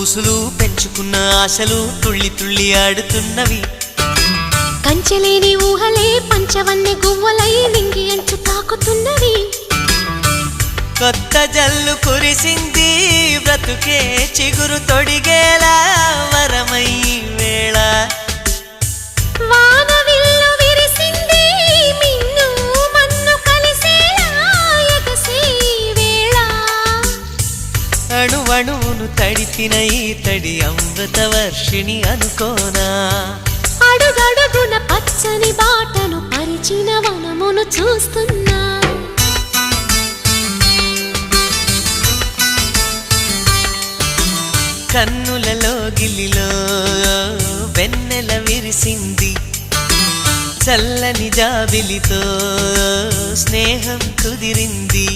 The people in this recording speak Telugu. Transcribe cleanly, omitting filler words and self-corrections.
ఊసులు పెంచుకున్న ఆశలు తుళ్ళి తుళ్ళి ఆడుతున్నవి. కంచెలేని ఊహలే పంచవన్నె గువ్వలై నింగి అంచు తాకుతున్నవి. కొత్త జల్లు కురిసింది బ్రతుకే చిగురు తొడిగేలా వరమై వేళ. వానవిల్లు విరిసింది మిన్ను మన్ను కలిసేలా ఎగసే వేళ. అణువణువును తడిపిన ఈ తడి అమృత వర్షిణి అనుకోనా. అడుగడుగున పచ్చని బాటను పరిచిన వనమును చూస్తున్నా. కన్నులలో గిల్లిలో వెన్నెల విరిసింది. చల్లని జాబిలితో స్నేహం కుదిరింది.